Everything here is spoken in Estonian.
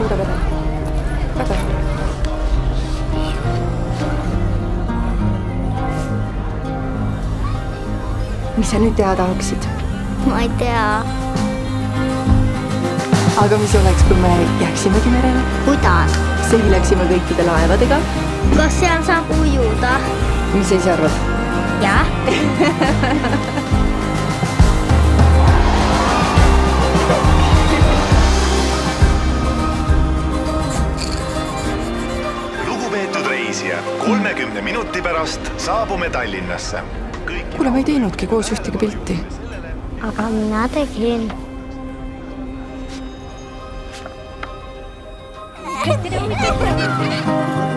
suure vere. Väga hea. Mis sa nüüd teha tahaksid? Ma ei tea. Aga mis oleks, kui me jääksimegi merele? Kuidas? Seilaksime kõikide laevadega? Kas seal saab ujuda? Mis sa ise arvad? Jah. Lugupeetud reisija, 30 minuti pärast saabume Tallinnasse. Kuule, ma ei teinudki koos ühtegi pilti. Aga mina tegin. Tere!